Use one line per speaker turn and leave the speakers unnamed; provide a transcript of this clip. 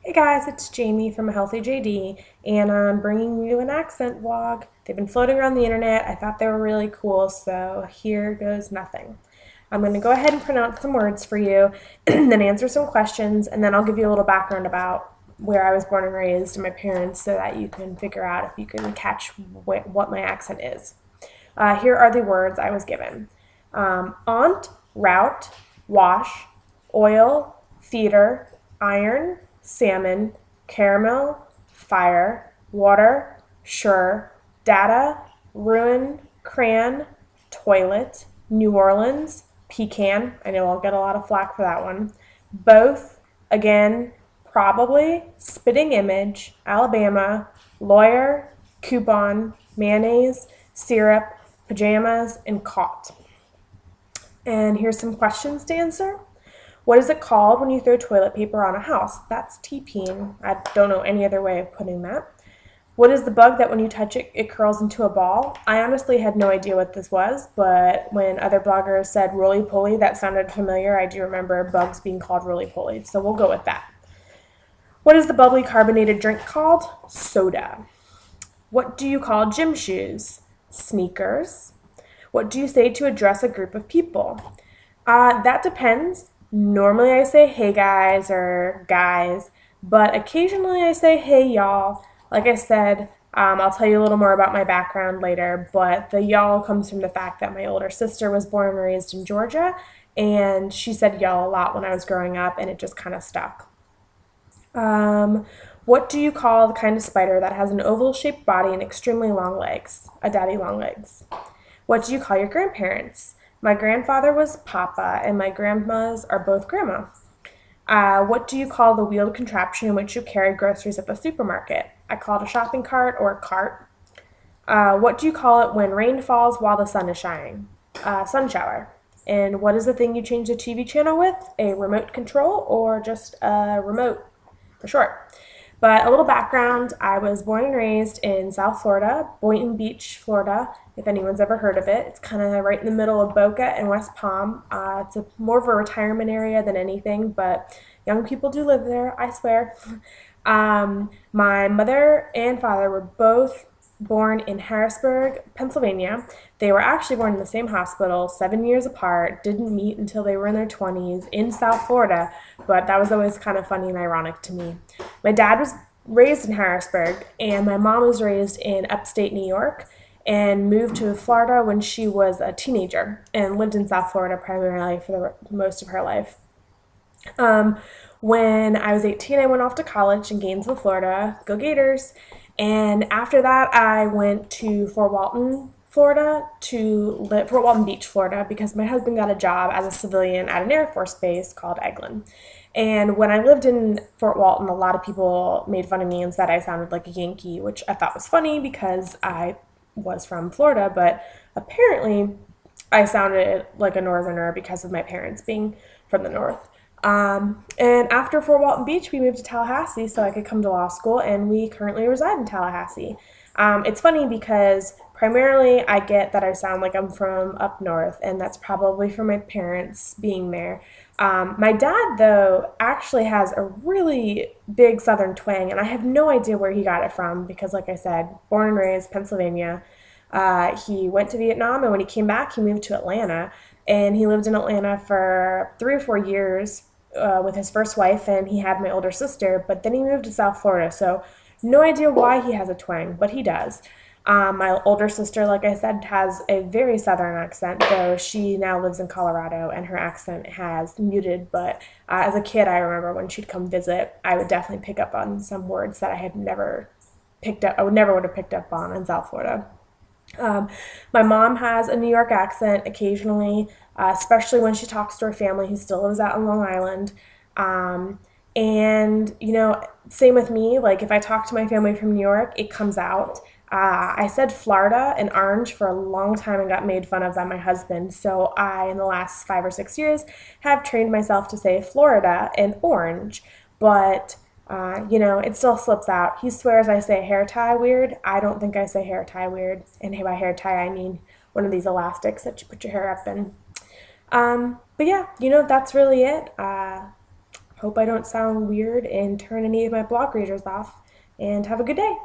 Hey guys, it's Jamie from Healthy JD, and I'm bringing you an accent vlog. They've been floating around the internet. I thought they were really cool, so here goes nothing. I'm going to go ahead and pronounce some words for you, then answer some questions, and then I'll give you a little background about where I was born and raised and my parents so that you can figure out if you can catch what my accent is. Here are the words I was given. Aunt, route, wash, oil, theater, iron, salmon, caramel, fire, water, sure, data, ruin, crayon, toilet, New Orleans, pecan. I know I'll get a lot of flack for that one. Both, again, probably, spitting image, Alabama, lawyer, coupon, mayonnaise, syrup, pajamas, and caught. And here's some questions to answer. What is it called when you throw toilet paper on a house? That's TPing. I don't know any other way of putting that. What is the bug that when you touch it, it curls into a ball? I honestly had no idea what this was, but when other bloggers said roly-poly, that sounded familiar. I do remember bugs being called roly-poly, so we'll go with that. What is the bubbly carbonated drink called? Soda. What do you call gym shoes? Sneakers. What do you say to address a group of people? That depends. Normally I say hey guys or guys, but occasionally I say hey y'all. Like I said, I'll tell you a little more about my background later, but the y'all comes from the fact that my older sister was born and raised in Georgia, and she said y'all a lot when I was growing up, and it just kind of stuck. What do you call the kind of spider that has an oval-shaped body and extremely long legs? A daddy long legs. What do you call your grandparents? My grandfather was Papa, and my grandmas are both Grandma. What do you call the wheeled contraption in which you carry groceries at the supermarket? I call it a shopping cart or a cart. What do you call it when rain falls while the sun is shining? Sun shower. And what is the thing you change the TV channel with? A remote control or just a remote for short? But a little background, I was born and raised in South Florida, Boynton Beach, Florida, if anyone's ever heard of it. It's kind of right in the middle of Boca and West Palm. It's more of a retirement area than anything, but young people do live there, I swear. My mother and father were both born in Harrisburg, Pennsylvania. They were actually born in the same hospital, 7 years apart, didn't meet until they were in their 20s in South Florida, but that was always kind of funny and ironic to me. My dad was raised in Harrisburg, and my mom was raised in upstate New York and moved to Florida when she was a teenager and lived in South Florida primarily for most of her life. When I was 18, I went off to college in Gainesville, Florida. Go Gators! And after that, I went to Fort Walton, Florida, Fort Walton Beach, Florida, because my husband got a job as a civilian at an Air Force base called Eglin. And when I lived in Fort Walton, a lot of people made fun of me and said I sounded like a Yankee, which I thought was funny because I was from Florida, but apparently I sounded like a northerner because of my parents being from the north. And after Fort Walton Beach, we moved to Tallahassee so I could come to law school, and we currently reside in Tallahassee. It's funny because primarily I get that I sound like I'm from up north, and that's probably from my parents being there. My dad, though, actually has a really big southern twang, and I have no idea where he got it from because, like I said, born and raised Pennsylvania. He went to Vietnam, and when he came back, he moved to Atlanta, and he lived in Atlanta for 3 or 4 years with his first wife, and he had my older sister, but then he moved to South Florida, so no idea why he has a twang, but he does. My older sister, like I said, has a very southern accent, though she now lives in Colorado, and her accent has muted, but as a kid, I remember when she'd come visit, I would definitely pick up on some words that I had never picked up, I would never would have picked up on in South Florida. My mom has a New York accent occasionally, especially when she talks to her family who still lives out on Long Island. And, same with me. Like, if I talk to my family from New York, it comes out. I said Florida and orange for a long time and got made fun of by my husband. So in the last 5 or 6 years, have trained myself to say Florida and orange. But it still slips out. He swears I say hair tie weird. I don't think I say hair tie weird. And by hair tie, I mean one of these elastics that you put your hair up in. But yeah, that's really it. Hope I don't sound weird and turn any of my blog readers off, and have a good day.